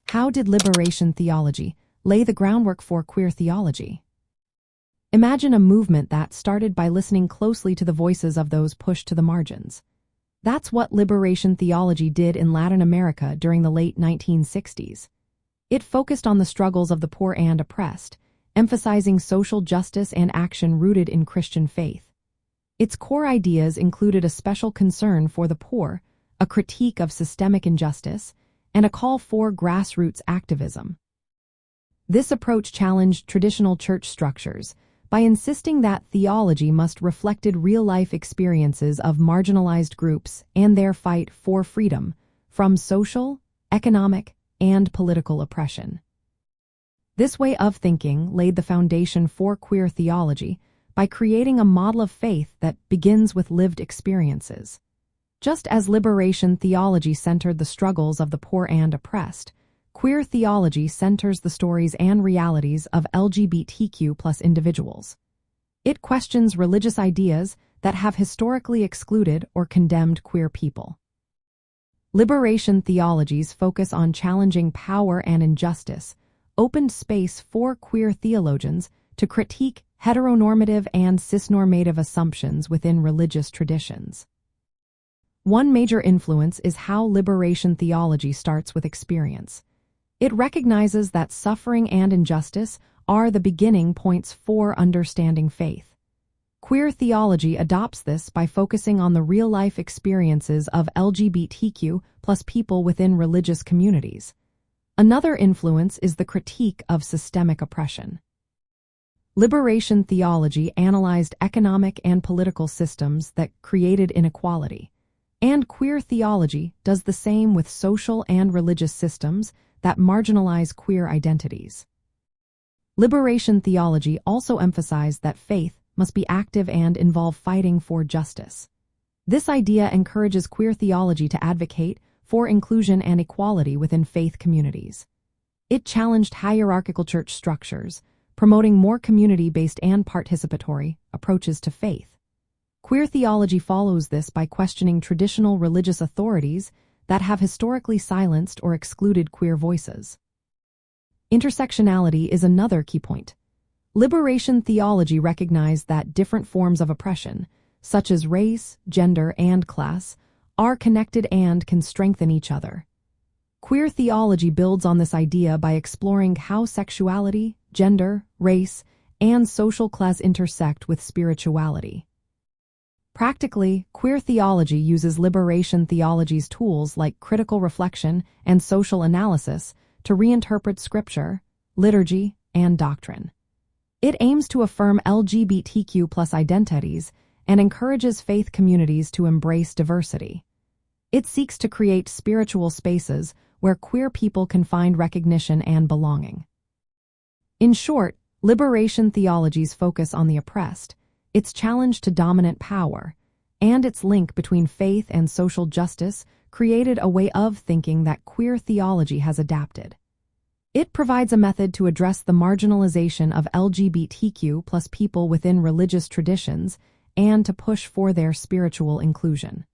How did liberation theology lay the groundwork for queer theology? Imagine a movement that started by listening closely to the voices of those pushed to the margins. That's what liberation theology did in Latin America during the late 1960s. It focused on the struggles of the poor and oppressed, emphasizing social justice and action rooted in Christian faith. Its core ideas included a special concern for the poor, a critique of systemic injustice, and a call for grassroots activism. This approach challenged traditional church structures by insisting that theology must reflect real-life experiences of marginalized groups and their fight for freedom from social, economic, and political oppression. This way of thinking laid the foundation for queer theology by creating a model of faith that begins with lived experiences. Just as liberation theology centered the struggles of the poor and oppressed, queer theology centers the stories and realities of LGBTQ+ individuals. It questions religious ideas that have historically excluded or condemned queer people. Liberation theology's focus on challenging power and injustice opened space for queer theologians to critique heteronormative and cisnormative assumptions within religious traditions. One major influence is how liberation theology starts with experience. It recognizes that suffering and injustice are the beginning points for understanding faith. Queer theology adopts this by focusing on the real-life experiences of LGBTQ+ people within religious communities. Another influence is the critique of systemic oppression. Liberation theology analyzed economic and political systems that created inequality, and queer theology does the same with social and religious systems that marginalize queer identities. Liberation theology also emphasized that faith must be active and involve fighting for justice. This idea encourages queer theology to advocate for inclusion and equality within faith communities. It challenged hierarchical church structures, promoting more community-based and participatory approaches to faith. Queer theology follows this by questioning traditional religious authorities that have historically silenced or excluded queer voices. Intersectionality is another key point. Liberation theology recognized that different forms of oppression, such as race, gender, and class, are connected and can strengthen each other. Queer theology builds on this idea by exploring how sexuality, gender, race, and social class intersect with spirituality. Practically, queer theology uses liberation theology's tools like critical reflection and social analysis to reinterpret scripture, liturgy, and doctrine. It aims to affirm LGBTQ+ identities and encourages faith communities to embrace diversity. It seeks to create spiritual spaces where queer people can find recognition and belonging. In short, liberation theology's focus on the oppressed, its challenge to dominant power, and its link between faith and social justice created a way of thinking that queer theology has adapted. It provides a method to address the marginalization of LGBTQ+ people within religious traditions and to push for their spiritual inclusion.